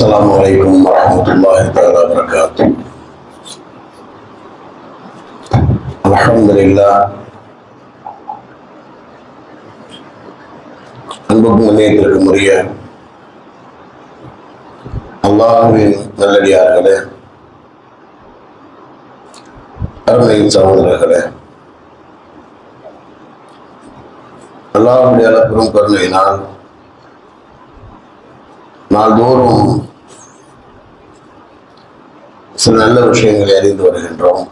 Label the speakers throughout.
Speaker 1: السلام عليكم ورحمة الله تعالى وبركاته. الحمد لله. அன்புக்கும் முன்னேற்றத்திற்கும் உரிய அல்லாஹ்வின் நல்லடியார்களே, அருமையின் சகோதரர்களே, அல்லாஹ்வுடைய பெரும் கருணையினால் நாள்தோறும் சில நல்ல விஷயங்களை அறிந்து வருகின்றோம்.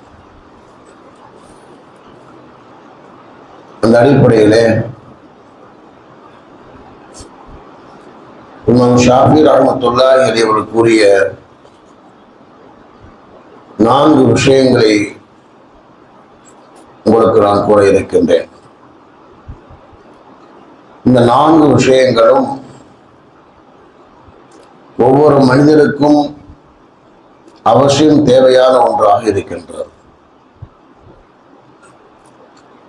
Speaker 1: அந்த அடிப்படையிலே இமாம் ஷாஃபி ரஹ்மத்துல்லாஹி அலைஹி அவர்கள் கூறிய 4 விஷயங்களை உங்களுக்கு நான் கூற இருக்கின்றேன். இந்த 4 விஷயங்களும் ஒவ்வொரு மனிதருக்கும் அவசியம் தேவையான ஒன்றாக இருக்கின்றது.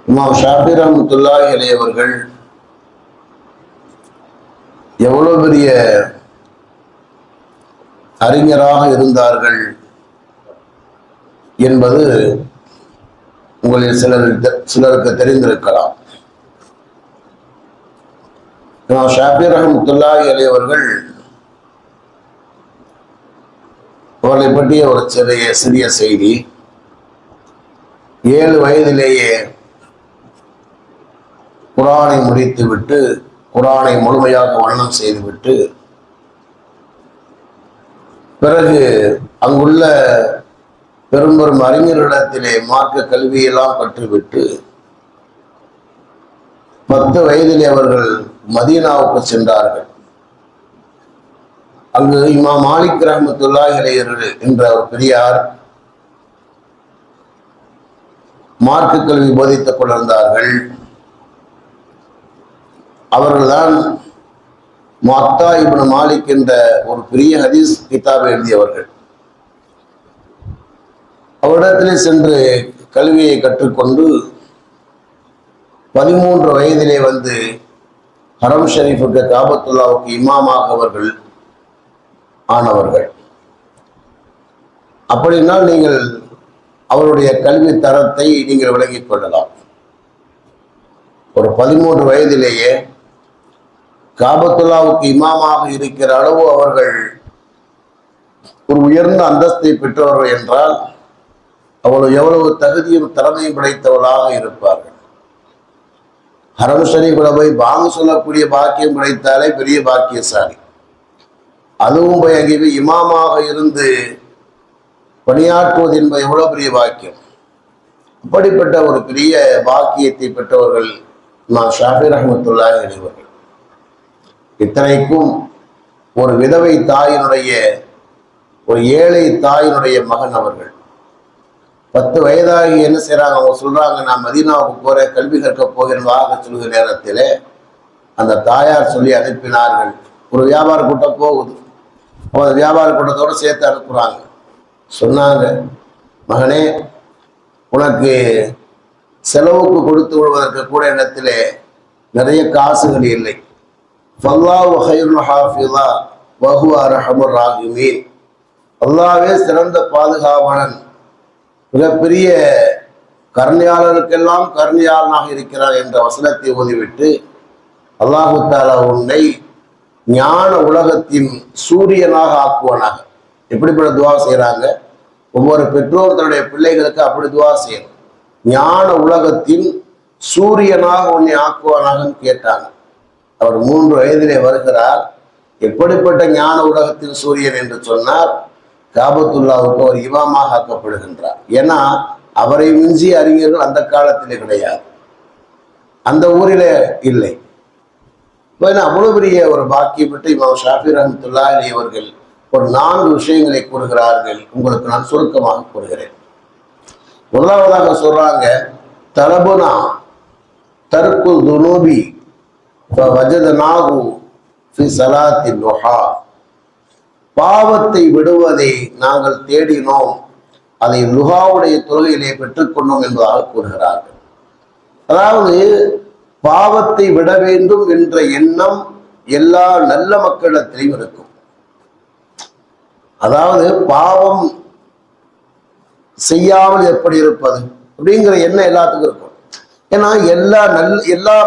Speaker 1: இமாம் ஷாஃபி ரஹ்மத்துல்லாஹி அலைஹி அவர்கள் எவ்வளவு பெரிய அறிஞராக இருந்தார்கள் என்பது உங்களில் சிலருக்கு தெரிந்திருக்கலாம். இமாம் ஷாஃபி ரஹ்மத்துல்லாஹி அலைஹி அவர்கள் அவர்களை பற்றிய ஒரு சிறிய செய்தி. 7 வயதிலேயே குர்ஆனை முடித்துவிட்டு, குர்ஆனை முழுமையாக மனனம் செய்துவிட்டு, பிறகு அங்குள்ள பெரும் பெரும் அறிஞர்களிடத்திலே மார்க்க கல்வியெல்லாம் கற்றுவிட்டு 10 வயதிலே அவர்கள் மதீனாவுக்கு சென்றார்கள். அங்கு இமாம் மாலிக் ரஹ்மத்துல்லாஹி அலைஹி என்ற ஒரு பெரியார் மார்க்க கல்வி போதித்துக் கொண்டிருந்தார்கள். அவர்கள்தான் முஅத்தா இப்னு மாலிக் என்ற ஒரு பெரிய ஹதீஸ் கிதாபை எழுதியவர்கள். அவரிடத்திலே சென்று கல்வியை கற்றுக்கொண்டு 13 வயதிலே வந்து ஹரம் ஷரீஃபுக்கு காபத்துல்லாவுக்கு இமாமாக அவர்கள் ஆனவர்கள். அப்படினால் நீங்கள் அவருடைய கல்வி தரத்தை நீங்கள் விளங்கிக் கொள்ளலாம். ஒரு 13 வயதிலேயே காபத்துல்லாவுக்கு இமாமாக இருக்கிற அளவு அவர்கள் ஒரு உயர்ந்த அந்தஸ்தை பெற்றவர்கள் என்றால் அவ்வளவு எவ்வளவு தகுதியும் திறமையும் படைத்தவர்களாக இருப்பார்கள். ஹரம் ஷரீஃபில் போய் பாங்கு சொல்லக்கூடிய பாக்கியம் படைத்தாலே பெரிய பாக்கியசாலி. அதுவும் போய் அங்கே இமாமாக இருந்து பணியாற்றுவது என்பது எவ்வளவு பெரிய பாக்கியம். அப்படிப்பட்ட ஒரு பெரிய பாக்கியத்தை பெற்றவர்கள் இமாம் ஷாஃபி ரஹ்மத்துல்லாஹி அலைஹி அவர்கள். இத்தனைக்கும் ஒரு விதவை தாயினுடைய, ஒரு ஏழை தாயினுடைய மகன் அவர்கள். 10 வயதாகி என்ன செய்யறாங்க, அவங்க சொல்றாங்க, நான் மதீனாவுக்கு போற கல்வி கற்க போகிறதாக சொல்கிற நேரத்தில் அந்த தாயார் சொல்லி அனுப்பினார்கள். ஒரு வியாபார கூட்டம் போகுது, அந்த வியாபார கூட்டத்தோடு சேர்த்து அனுப்புறாங்க. சொன்னாங்க, மகனே, உனக்கு செலவுக்கு கொடுத்து விடுவதற்கு கூட இடத்திலே நிறைய காசுகள் இல்லை. ஃபல்லாஹு கைருல் ஹாஃபிஸா வஹுவ அர்ஹமுர் ராஹிமீன். அல்லாஹ்வே சிறந்த பாதுகாவலன், மிகப்பெரிய கருணையாளருக்கெல்லாம் கருணையாளனாக இருக்கிறார் என்ற வசனத்தை ஓதிவிட்டு, அல்லாஹு தஆலா உன்னை ஞான உலகத்தின் சூரியனாக ஆக்குவனாக. எப்படிப்பட்ட துவா செய்யறாங்க? ஒவ்வொரு பெற்றோர் தன்னுடைய பிள்ளைகளுக்கு அப்படி துவா செய்யணும். ஞான உலகத்தின் சூரியனாக உன்னை ஆக்குவானாக கேட்டாங்க. அவர் 3 வயதிலே வருகிறார். எப்படிப்பட்ட ஞான உலகத்தின் சூரியன் என்று சொன்னார், காபத்துல்லாவுக்கு ஒரு இமாமாக ஆக்கப்படுகின்றார். ஏன்னா அவரை மிஞ்சிய அறிஞர்கள் அந்த காலத்திலே கிடையாது, அந்த ஊரிலே இல்லை. அவ்வளவு பெரிய ஒரு பாக்கியப்பட்டு இமாம் ஷாஃபி ரஹ்மத்துல்லாஹி அலைஹி அவர்கள் ஒரு 4 விஷயங்களை கூறுகிறார்கள். உங்களுக்கு நான் சுருக்கமாக கூறுகிறேன். முதலாவதாக சொல்றாங்க, தலபுனா தர்கு துனூபி ஃபவஜதனாஹு ஃபி ஸலாத்தி துஹா. பாவத்தை விடுவதை நாங்கள் தேடினோம், அதை லுஹாவுடைய தொழுகையிலே பெற்றுக்கொண்டோம் என்பதாக கூறுகிறார்கள். அதாவது பாவத்தை விட வேண்டும் என்ற எண்ணம் எல்லா நல்ல மக்களிடத்திலையும் இருக்கும். அதாவது பாவம் செய்யாமல் எப்படி இருப்பது அப்படிங்கிற எண்ணம் எல்லாத்துக்கும் இருக்கும். ஏன்னா எல்லா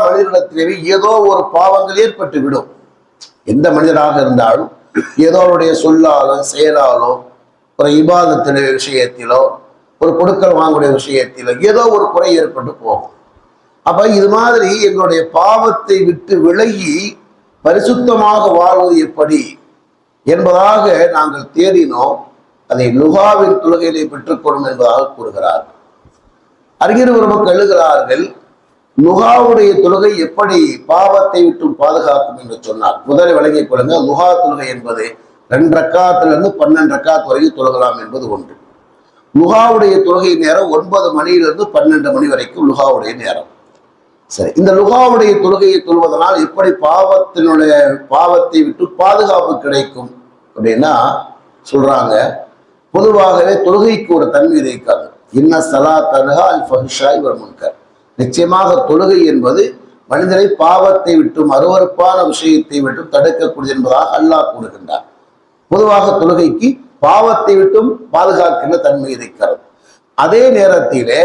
Speaker 1: மனிதனிடத்திலேயே ஏதோ ஒரு பாவங்கள் ஏற்பட்டு விடும். எந்த மனிதராக இருந்தாலும் ஏதோ அவருடைய சொல்லாலோ செயலாலோ ஒரு இபாதத்தின விஷயத்திலோ ஒரு கொடுக்கல் வாங்குடைய விஷயத்திலோ ஏதோ ஒரு குறை ஏற்பட்டு போகும். அப்ப இது மாதிரி எங்களுடைய பாவத்தை விட்டு விலகி பரிசுத்தமாக வாழ்வது எப்படி என்பதாக நாங்கள் தேடினோம். அதை லுகாவின் தொழுகையிலே பெற்றுக்கொள்ளும் என்பதாக கூறுகிறார். அறிஞர் பெருமக்கள் எழுதுகிறார்கள், லுகாவுடைய தொழுகை எப்படி பாவத்தை விட்டு பாதுகாக்கும் என்று சொன்னார். முதலில் விளங்கிக் கொள்ளுங்க, லுகா தொழுகை என்பது 2 ரக்காத்திலிருந்து 12 ரக்காத் வரைக்கும் தொழுகலாம் என்பது ஒன்று. லுகாவுடைய தொழுகை நேரம் 9 மணியிலிருந்து 12 மணி வரைக்கும் லுகாவுடைய நேரம். சரி, இந்த லுகாவுடைய தொழுகையை தொழுவதனால் எப்படி பாவத்தை விட்டு பாதுகாப்பு கிடைக்கும் அப்படின்னா சொல்றாங்க, பொதுவாகவே தொழுகைக்கு ஒரு தன்மை இருக்காது. இன்ன ஸலாத்தன்ஹா அனில் ஃபஹ்ஷாஇ வல் முன்கர். நிச்சயமாக தொழுகை என்பது மனிதனை பாவத்தை விட்டும் அருவருப்பான விஷயத்தை விட்டும் தடுக்கக்கூடியது என்பதாக அல்லாஹ் கூறுகின்றார். பொதுவாக தொழுகைக்கு பாவத்தை விட்டும் பாதுகாக்கின்ற தன்மை இருக்கிறது. அதே நேரத்திலே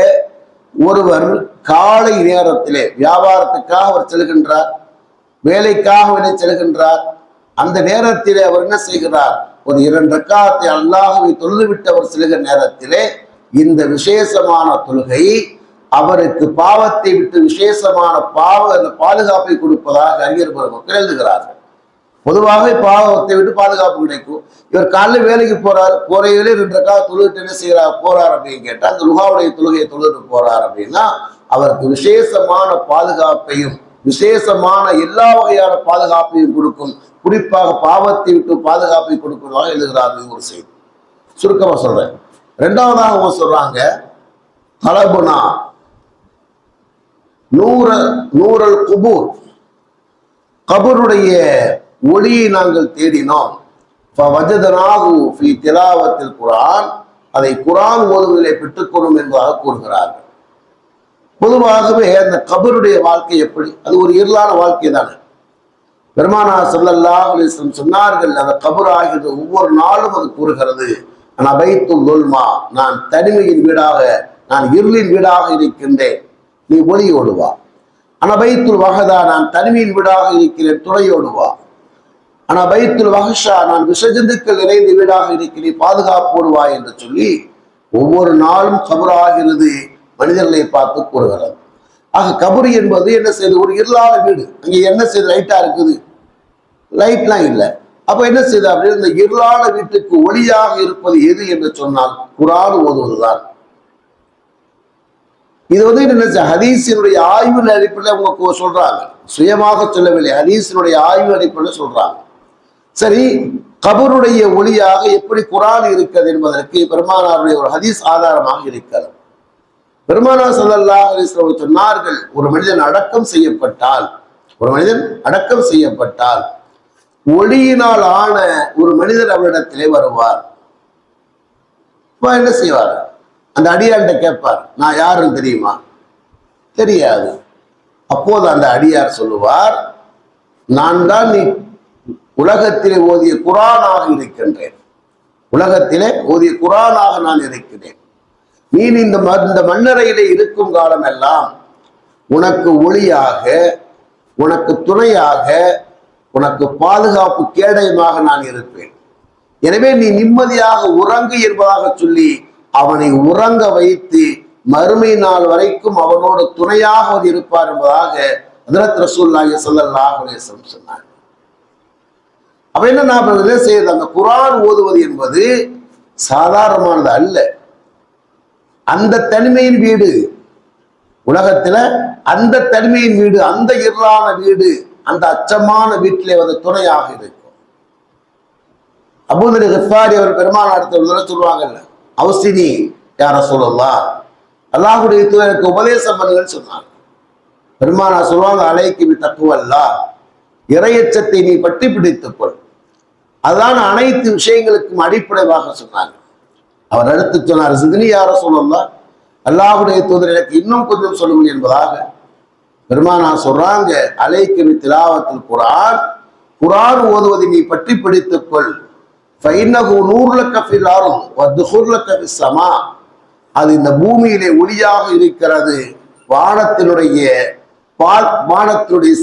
Speaker 1: ஒருவர் காலை நேரத்திலே வியாபாரத்துக்காக அவர் செல்கின்றார், வேலைக்காக செல்கின்றார். அந்த நேரத்திலே அவர் என்ன செய்கிறார், ஒரு 2 ரக்காத்தை அல்லாஹ்வை தொழுதுவிட்டு அவர் செல்கிற நேரத்திலே இந்த விசேஷமான தொழுகை அவருக்கு பாவத்தை விட்டு விசேஷமான பாதுகாப்பை கொடுப்பதாக அறிஞர் பெருமக்கள் எழுதுகிறார்கள். பொதுவாக பாவத்தை விட்டு பாதுகாப்பு கிடைக்கும். இவர் காலையில் வேலைக்கு போறார், போறையிலே 2 ரக்காத் தொழுதுட்டு என்ன செய்யறார் போறார் அப்படின்னு கேட்டா, அந்த லுகாவுடைய தொழுகையை தொழுதுட்டு போறார் அப்படின்னா அவருக்கு விசேஷமான பாதுகாப்பையும் விசேஷமான எல்லா வகையான பாதுகாப்பையும் கொடுக்கும். குறிப்பாக பாவத்தை விட்டு பாதுகாப்பை கொடுப்பதாக எழுதுகிறார்கள். ஒரு செய்தி சுருக்கமா சொல்றேன். 2வதாக அவங்க சொல்றாங்க, தலபுனா நூறல் குபூர், கபருடைய ஒளியை நாங்கள் தேடினோம். திலாவத்தில் குரான், அதை குரான் ஓதுவதிலே பெற்றுக்கொள்ளும் என்பதாக கூறுகிறார்கள். பொதுவாகவே அந்த கபருடைய வாழ்க்கை எப்படி, அது ஒரு இருளான வாழ்க்கை தானே. பெருமானார் ஸல்லல்லாஹு அலைஹி வஸல்லம் சொன்னார்கள், அந்த கபர் ஆகிறது ஒவ்வொரு நாளும் அது கூறுகிறது, அபைத்துல் துல்மா, நான் தனிமையின் வீடாக, நான் இருளின் வீடாக இருக்கின்றேன், நீ ஒளியோடு வா. அனபைத்துல் வஹதா, நான் தனிமையின் வீடாக இருக்கிறேன், துணையோடு வா. அனபைத்துல் வஹஷா, நான் விஷஜந்துக்கள் நிறைந்த வீடாக இருக்கிறேன், பாதுகாப்போடு வா என்று சொல்லி ஒவ்வொரு நாளும் கபராகிறது மனிதர்களை பார்த்து கூறுகிறது. ஆக கபரு என்பது என்ன செய்யுது, ஒரு இருளான வீடு. அங்கே என்ன செய்யுது, லைட்டா இருக்குது, லைட்லாம் இல்லை. அப்ப என்ன செய்யுது அப்படின்னு, இந்த இருளான வீட்டுக்கு ஒளியாக இருப்பது எது என்று சொன்னால் குர்ஆன் ஓதுவதுதான். இது என்ன ஹதீஸினுடைய ஆய்வு அடிப்படையில் அவங்க சொல்றாங்க, சுயமாக சொல்லவில்லை, ஹதீஸினுடைய ஆய்வு அடிப்படையில் சொல்றாங்க. சரி, கபருடைய ஒளியாக எப்படி குர்ஆன் இருக்கிறது என்பதற்கு பெருமானாருடைய ஒரு ஹதீஸ் ஆதாரமாக இருக்கிறது. பெருமானார் ஸல்லல்லாஹு அலைஹி வஸல்லம் சொன்னார்கள், ஒரு மனிதன் அடக்கம் செய்யப்பட்டால் ஒளியினால் ஆன ஒரு மனிதர் அவரிடத்திலே வருவார். என்ன செய்வார், அந்த அடியார்கிட்ட கேட்பார், நான் யாருன்னு தெரியுமா? தெரியாது. அப்போது அந்த அடியார் சொல்லுவார், நான் தான் நீ உலகத்திலே ஓதிய குர்ஆனாக இருக்கின்றேன், உலகத்திலே ஓதிய குர்ஆனாக நான் இருக்கிறேன். நீ இந்த மண்ணறையிலே இருக்கும் காலம் எல்லாம் உனக்கு ஒளியாக, உனக்கு துணையாக, உனக்கு பாதுகாப்பு கேடயமாக நான் இருப்பேன். எனவே நீ நிம்மதியாக உறங்கு என்பதாக சொல்லி அவனை உறங்க வைத்து மறுமை நாள் வரைக்கும் அவனோடு துணையாக இருப்பார் என்பதாக ஹஜ்ரத் ரசூலுல்லாஹி ஸல்லல்லாஹு அலைஹி வஸல்லம் சொன்னார். அப்ப என்ன செய்யுது, அந்த குர்ஆன் ஓதுவது என்பது சாதாரணமானது அல்ல. அந்த தனிமையின் வீடு, உலகத்துல அந்த தனிமையின் வீடு, அந்த இருளான வீடு, அந்த அச்சமான வீட்டிலே வந்து துணையாக இருக்கும். அபூதர் கிஃபாரி அவர் பெருமானார் சொல்லுவாங்கல்ல, அவசினி யா ரசூலல்லாஹ், அல்லாஹ்வுடைய தூதருக்கு உபதேசம் பண்ணுங்கன்னு சொன்னாங்க. பெருமானார் சொல்லுவாங்க, அலைக்கு பி தக்வல்லாஹ், இறையச்சத்தை நீ பற்றி பிடித்துக்கொள். அதான் அனைத்து விஷயங்களுக்கும் அடிப்படையாக சொன்னாங்க. அவர் அடுத்து சொன்னார், சித்னி யா ரசூலல்லாஹ், அல்லாஹ்வுடைய தூதர் எனக்கு இன்னும் கொஞ்சம் சொல்லுங்கள் என்பதாக பெருமானார் சொல்றாங்க, அலைக்கு பி திலாவத்தில் குர்ஆன், குர்ஆன் ஓதுவதை நீ பற்றி பிடித்துக்கொள். அது இந்த பூமியிலே ஒளியாக இருக்கிறது, வானத்தினுடைய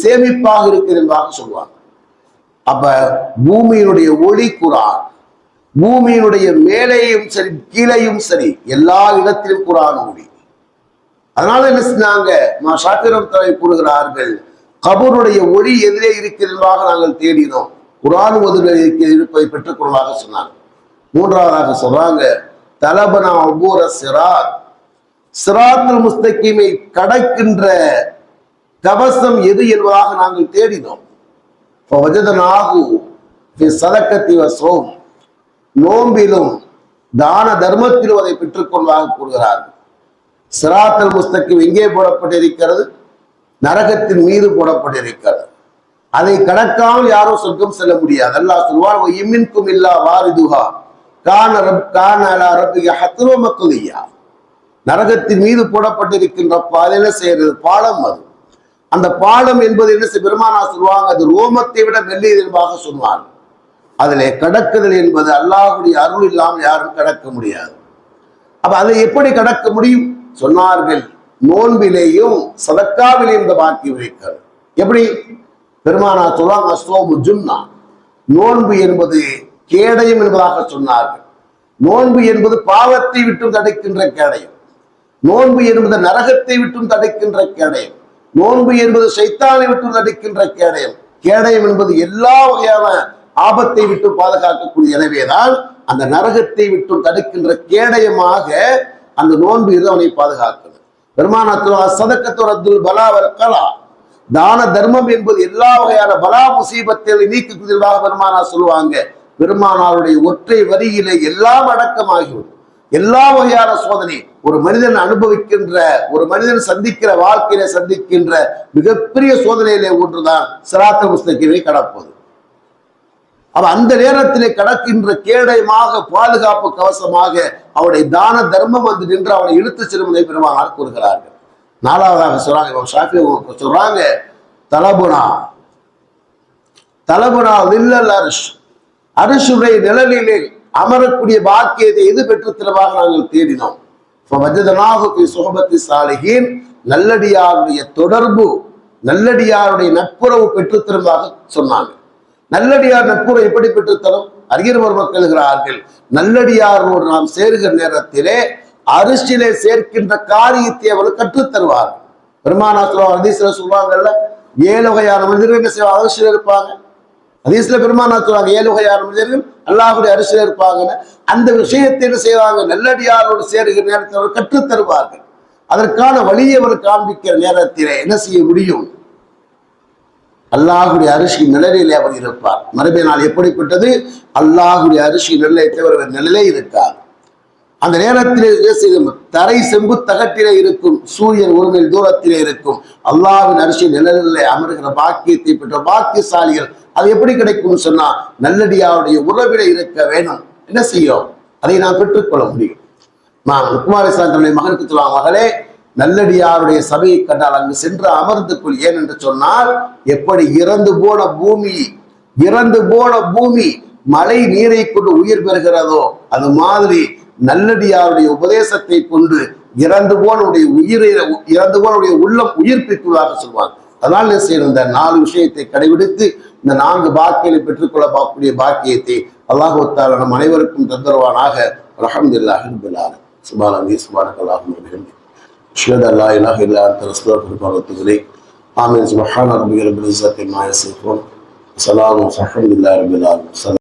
Speaker 1: சேமிப்பாக இருக்கிறது என்பதாக சொல்லுவாங்க. அப்ப பூமியினுடைய ஒளி குரான், பூமியினுடைய மேலேயும் சரி கீழேயும் சரி எல்லா இடத்திலும் குரான் ஒளி. அதனால என்ன செஞ்சாங்க, ஷாக்கிரம் தலை கூறுகிறார்கள், கபருடைய ஒளி எதிரே இருக்கிறதாக நாங்கள் தேடினோம், குரான் இருப்பதை பெற்றுக் கொள்வதாக சொன்னாங்க. மூன்றாவதாக சொல்றாங்க, தலபனா ஒவ்வொரு சிராத்துல் முஸ்தகீமை கடக்கின்ற கவசம் எது என்பதாக நாங்கள் தேடினோம். நோம்பிலும் தான தர்மத்திலும் அதை பெற்றுக் கொள்வதாக கூறுகிறார்கள். சிராத்துல் முஸ்தகீம் எங்கே போடப்பட்டிருக்கிறது? நரகத்தின் மீது போடப்பட்டிருக்கிறது. அதை கடக்காமல் யாரும் சொர்க்கம் செல்ல முடியாது. அல்லாஹ் சொல்வார், இம்மின்கும் இல்லா வாரிதுஹா கான அலா ரப்பிக ஹத்வ மக்லியா. நரகத்தின் மீது போடப்பட்டிருக்கின்ற பாதையில செய்யறது பாலம். அது அந்த பாலம் என்பது என்ன பெருமானா சொல்லுவாங்க, அது ரோமத்தை விட மெல்லியது என்பதாக சொல்வாங்க. அதிலே கடக்குதல் என்பது அல்லாஹ்வுடைய அருள் இல்லாமல் யாரும் கடக்க முடியாது. அப்ப அதை எப்படி கடக்க முடியும் சொன்னார்கள், நோன்பிலேயும் சதக்காவிலேயும் இந்த பாக்கியம் இருக்கிறது. எப்படி பெருமானா சொல்லுவாங்க, சோமு ஜுன்னா, நோன்பு என்பது கேடயம் என்பதாக சொன்னார்கள். நோன்பு என்பது பாவத்தை விட்டும் தடுக்கின்ற கேடயம். நோன்பு என்பது நரகத்தை விட்டும் தடுக்கின்ற கேடயம். நோன்பு என்பது சைத்தானை விட்டும் தடுக்கின்ற கேடயம். கேடயம் என்பது எல்லா வகையான ஆபத்தை விட்டு பாதுகாக்கக்கூடிய. எனவேதான் அந்த நரகத்தை விட்டும் தடுக்கின்ற கேடயமாக அந்த நோன்பு அவனை பாதுகாக்கிறது. பெருமானத்துல சதக்கத்துல் பலா வர்கலா, தான தர்மம் என்பது எல்லா வகையான பலா முசீபத்தை நீக்குவதாக பெருமானா சொல்லுவாங்க. பெருமானாருடைய ஒற்றை வரியிலே எல்லாம் அடக்கமாகிவிடும். எல்லா வகையான சோதனை ஒரு மனிதன் அனுபவிக்கின்ற, ஒரு மனிதன் சந்திக்கிற, வாழ்க்கையில சந்திக்கின்ற மிகப்பெரிய சோதனையிலே ஒன்றுதான் சிராத்துல் முஸ்தகீமை கடப்பது. அவ அந்த நேரத்திலே கடக்கின்ற கேடயமாக, பாதுகாப்பு கவசமாக அவருடைய தான தர்மம் வந்து நின்று அவனை இழுத்து செல்வதை பெருமானார் கூறுகிறார்கள். நாலாவதாக சொல்றாங்க, சொல்றாங்க, தலபுனா வில்லல் அரிஷ், அரிஷுடைய நிழலிலே அமரக்கூடிய பாக்கியத்தை எது பெற்று தருவாக நாங்கள் தேடினோம். நல்லடியாருடைய தொடர்பு, நல்லடியாருடைய நட்புறவு பெற்று தருவதாக சொன்னாங்க. நல்லடியார் நட்புறவு எப்படி பெற்று தரும்? அறிஞர் மக்கள்கிறார்கள், நல்லடியாரோடு நாம் சேருகிற நேரத்திலே அரிசியிலே சேர்க்கின்ற காரியத்தை அவர்கள் கற்றுத் தருவார்கள். பெருமானா ஹதீஸ்ல சொல்லுவாங்கல்ல, 7 வகையான மனிதர்கள் என்ன செய்வாங்க, அரிசியில் இருப்பாங்க. ஹதீஸ்ல பெருமானா சொல்றாங்க, 7 வகையான மனிதர்கள் அல்லாஹ்வுடைய அரிசியில் இருப்பாங்கன்னு. அந்த விஷயத்தை என்ன செய்வாங்க, நல்லடியாரோடு சேருகிற நேரத்தில் அவர் கற்றுத் தருவார்கள். அதற்கான வழியை அவர் காண்பிக்கிற நேரத்திலே என்ன செய்ய முடியும், அல்லாஹ்வுடைய அரிசி நிழலிலே அவர் இருப்பார். மறுமை நாள் எப்படிப்பட்டது, அல்லாஹ்வுடைய அரிசி நிழலை தவிர நிழலே இருக்காது. அந்த நேரத்திலே தரை செம்பு தகட்டிலே இருக்கும், சூரியன் 1 மைல் தூரத்திலே இருக்கும். அல்லாஹ்வின் அரிசி நிழலிலே அமர்கிற பாக்கியத்தை பெற்ற பாக்கியசாலிகள். அது எப்படி கிடைக்கும் சொன்னா, நல்லடியாருடைய உறவிலே இருக்க வேணும். என்ன செய்யும், அதை நாம் பெற்றுக்கொள்ள முடியும். லுக்மான் அலைஹிஸ்ஸலாம் தன்னுடைய மகனுக்கு சொல்லுவாங்க, மகளே, நல்லடியாருடைய சபையை கண்டால் அங்கு சென்று அமர்ந்து கொள். ஏன் என்று சொன்னால், எப்படி இறந்து போன பூமி மழை நீரை கொண்டு உயிர் பெறுகிறதோ, அது மாதிரி நல்லடியாருடைய உபதேசத்தை கொண்டு இறந்து போனுடைய உள்ளம் உயிர்ப்பிக்குவதாக சொல்வாங்க. அதனால் என்ன செய்யணும், இந்த 4 விஷயத்தை கடைபிடித்து இந்த 4 பாக்கியங்களை பெற்றுக்கொள்ளக்கூடிய பாக்கியத்தை அல்லாஹ் தஆலா நம் அனைவருக்கும் தந்தருவானாக. அல்ஹம்துலில்லாஹி ரப்பில் ஆலமீன். சுப்ஹானல்லாஹி சுப்ஹானக்கல்லாஹும்ம வபிஹம்திஹி அஷ்ஹது அல்லா இலாஹா இல்லா அன்த அஸ்தக்ஃபிருக வ அத்தூபு இலைக். ஆமீன். சுப்ஹான ரப்பிக ரப்பில் இஸ்ஸத்தி அம்மா யசிஃபூன். ஸலாமுன் அல்ஹம்துலில்லாஹி ரப்பில் ஆலமீன்.